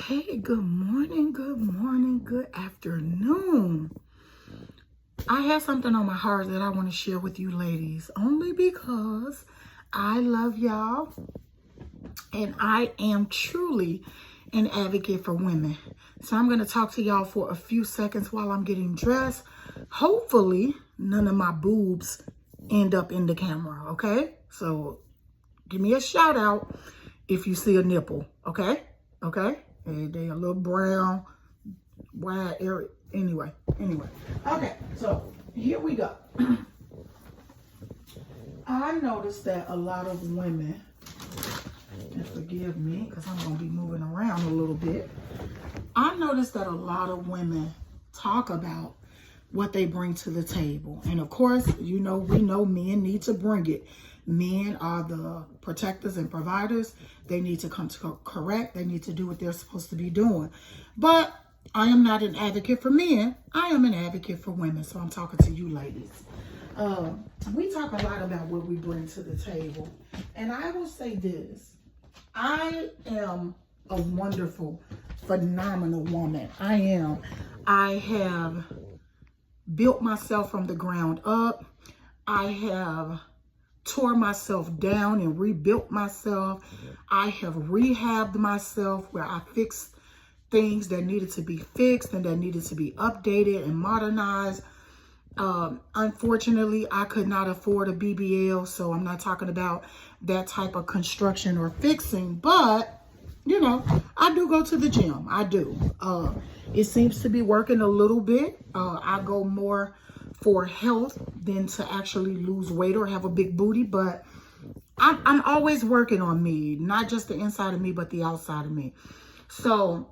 Hey, good morning, good afternoon. I have something on my heart that I want to share with you ladies, only because I love y'all and I am truly an advocate for women. So I'm going to talk to y'all for a few seconds while I'm getting dressed. Hopefully, none of my boobs end up in the camera, okay? So give me a shout out if you see a nipple, okay? Okay? And they a little brown, wide area. Anyway. Okay, so here we go. I noticed that a lot of women, and forgive me because I'm going to be moving around a little bit. I noticed that a lot of women talk about what they bring to the table. And of course, we know men need to bring it. Men are the protectors and providers. They need to come to correct. They need to do what they're supposed to be doing. But I am not an advocate for men. I am an advocate for women. So I'm talking to you ladies. We talk a lot about what we bring to the table. And I will say this. I am a wonderful, phenomenal woman. I am. I have built myself from the ground up. I have tore myself down and rebuilt myself. I have rehabbed myself where I fixed things that needed to be fixed and that needed to be updated and modernized. Unfortunately, I could not afford a BBL, so I'm not talking about that type of construction or fixing, but I do go to the gym. I do. It seems to be working a little bit. I go more for health than to actually lose weight or have a big booty, but I'm always working on me, not just the inside of me, but the outside of me. So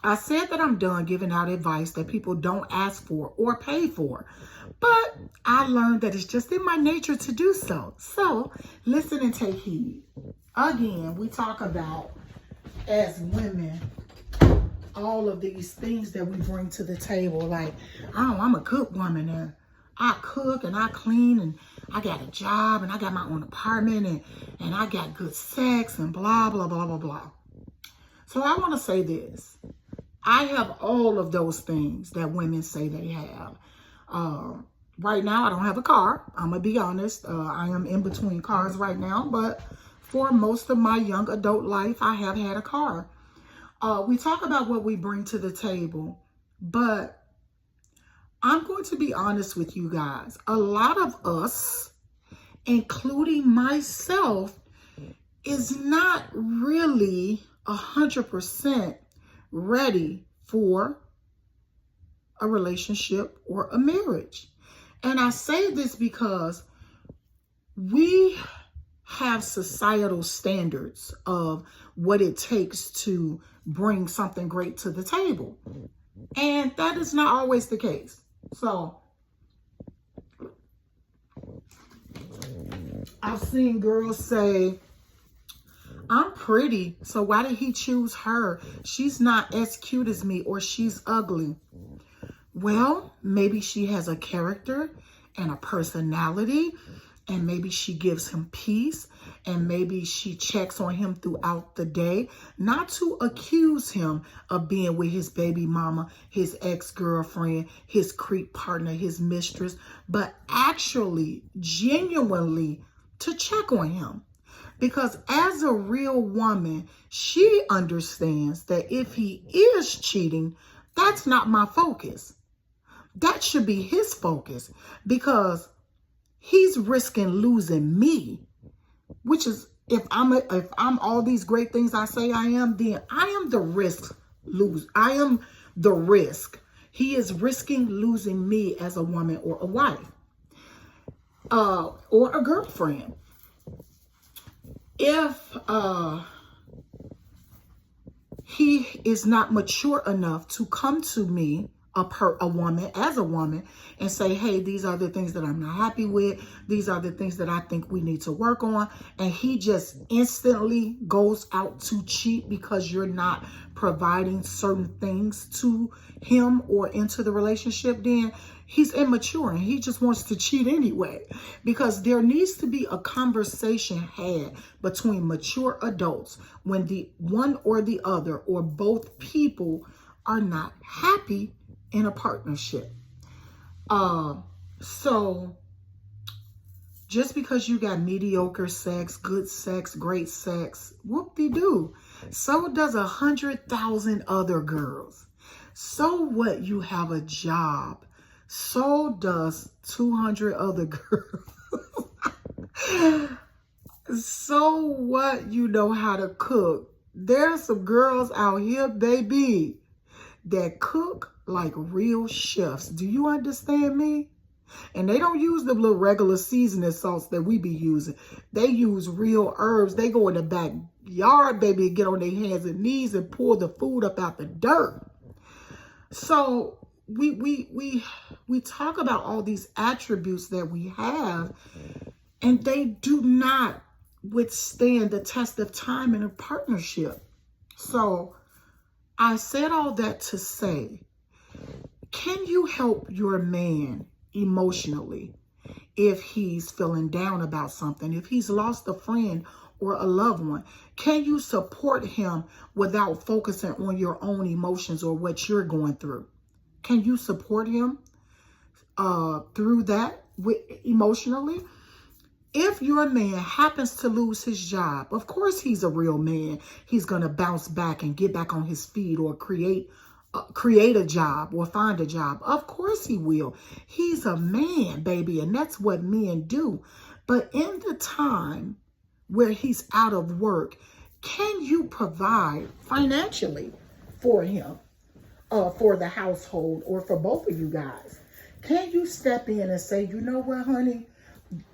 I said that I'm done giving out advice that people don't ask for or pay for, but I learned that it's just in my nature to do so. So listen and take heed. Again, we talk about, as women, all of these things that we bring to the table. Like, I'm a cook woman and I cook and I clean and I got a job and I got my own apartment and I got good sex and blah, blah, blah, blah, blah. So I want to say this. I have all of those things that women say they have. Right now, I don't have a car. I'm going to be honest. I am in between cars right now, but for most of my young adult life, I have had a car. We talk about what we bring to the table, but I'm going to be honest with you guys. A lot of us, including myself, is not really 100% ready for a relationship or a marriage. And I say this because we have societal standards of what it takes to bring something great to the table. And that is not always the case. So I've seen girls say, I'm pretty, so why did he choose her? She's not as cute as me, or she's ugly. Well, maybe she has a character and a personality, and maybe she gives him peace, and maybe she checks on him throughout the day, not to accuse him of being with his baby mama, his ex-girlfriend, his creep partner, his mistress, but actually, genuinely to check on him. Because as a real woman, she understands that if he is cheating, that's not my focus. That should be his focus, because he's risking losing me, which is, if I'm all these great things I say I am, then I am the risk lose. I am the risk. He is risking losing me as a woman or a wife, or a girlfriend. If he is not mature enough to come to me a woman as a woman and say, hey, these are the things that I'm not happy with. These are the things that I think we need to work on. And he just instantly goes out to cheat because you're not providing certain things to him or into the relationship, then he's immature and he just wants to cheat anyway. Because there needs to be a conversation had between mature adults when the one or the other or both people are not happy in a partnership. So just because you got mediocre sex, good sex, great sex, whoop-de-doo. So does 100,000 other girls. So what, you have a job. So does 200 other girls. So what, you know how to cook. There's some girls out here, baby, that cook like real chefs. Do you understand me? And they don't use the little regular seasoning salts that we be using. They use real herbs. They go in the backyard, baby, and get on their hands and knees and pull the food up out the dirt. So we talk about all these attributes that we have, and they do not withstand the test of time in a partnership. So I said all that to say, can you help your man emotionally if he's feeling down about something, if he's lost a friend or a loved one? Can you support him without focusing on your own emotions or what you're going through? Can you support him through that emotionally? If your man happens to lose his job, of course he's a real man. He's going to bounce back and get back on his feet or create a job or find a job. Of course he will. He's a man, baby, and that's what men do. But in the time where he's out of work, can you provide financially for him, for the household, or for both of you guys? Can you step in and say, you know what, honey,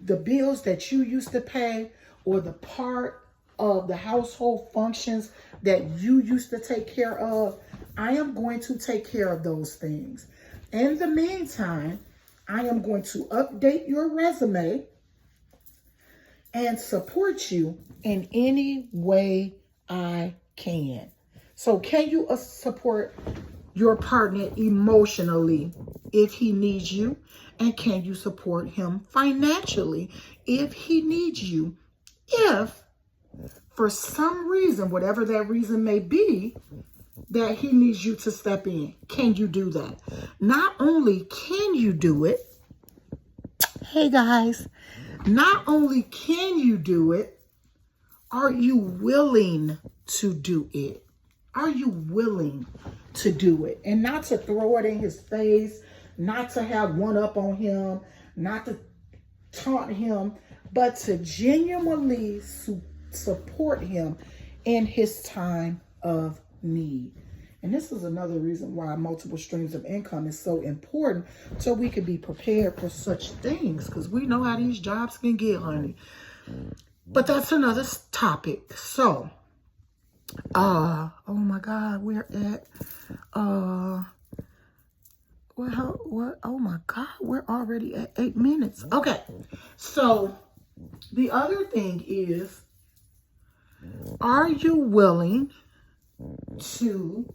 the bills that you used to pay or the part of the household functions that you used to take care of, I am going to take care of those things. In the meantime, I am going to update your resume and support you in any way I can. So can you support your partner emotionally if he needs you? And can you support him financially if he needs you? If for some reason, whatever that reason may be, that he needs you to step in, can you do that? Not only can you do it, hey guys, not only can you do it, are you willing to do it? Are you willing to do it? And not to throw it in his face, not to have one up on him, not to taunt him, but to genuinely support him in his time of need. And this is another reason why multiple streams of income is so important, so we can be prepared for such things, because we know how these jobs can get, honey. But that's another topic. So, oh my God, we're at, what? Oh my God, we're already at 8 minutes. Okay, so the other thing is, are you willing to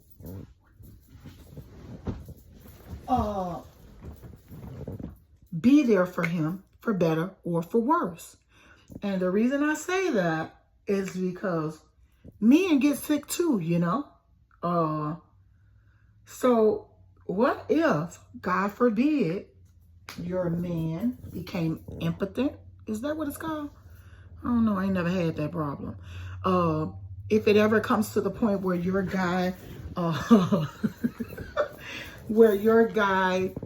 be there for him, for better or for worse? And the reason I say that is because men get sick too, you know. So what if, God forbid, your man became impotent? Is that what it's called? I don't know. I ain't never had that problem. If it ever comes to the point where your guy,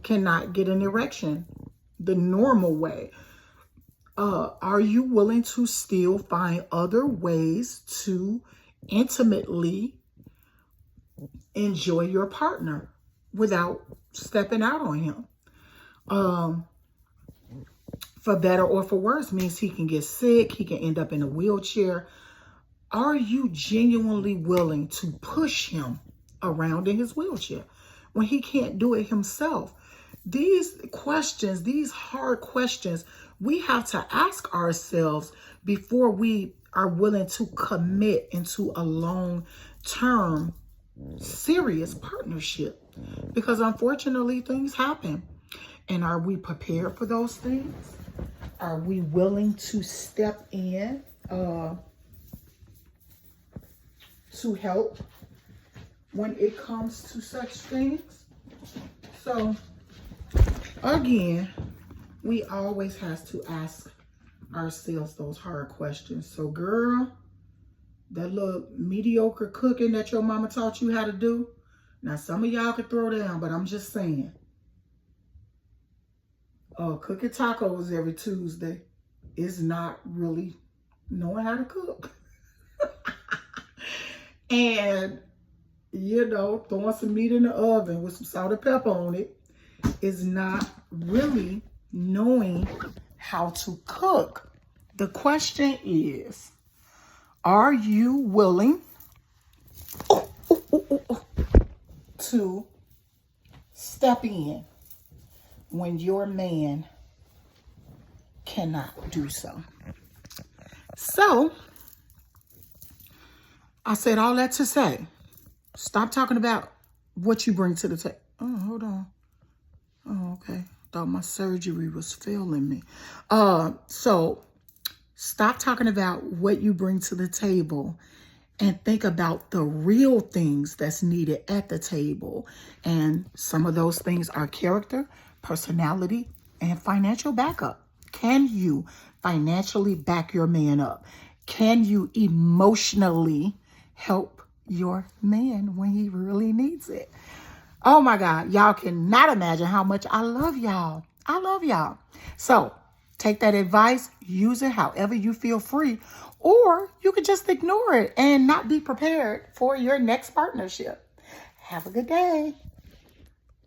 cannot get an erection the normal way, are you willing to still find other ways to intimately enjoy your partner without stepping out on him? For better or for worse means he can get sick, he can end up in a wheelchair. Are you genuinely willing to push him around in his wheelchair? when he can't do it himself? These questions, these hard questions, we have to ask ourselves before we are willing to commit into a long-term, serious partnership. Because unfortunately, things happen. And are we prepared for those things? Are we willing to step in to help when it comes to such things? So, again, we always have to ask ourselves those hard questions. So, girl, that little mediocre cooking that your mama taught you how to do, now some of y'all could throw down, but I'm just saying, cooking tacos every Tuesday is not really knowing how to cook. And, you know, throwing some meat in the oven with some salt and pepper on it is not really knowing how to cook. The question is, are you willing to step in when your man cannot do so? So, I said all that to say, stop talking about what you bring to the table. Oh, hold on. Oh, okay. Thought my surgery was failing me. So stop talking about what you bring to the table and think about the real things that's needed at the table. And some of those things are character, personality, and financial backup. Can you financially back your man up? Can you emotionally help your man when he really needs it? Oh my God, y'all cannot imagine how much I love y'all. I love y'all. So take that advice, use it however you feel free, or you could just ignore it and not be prepared for your next partnership. Have a good day.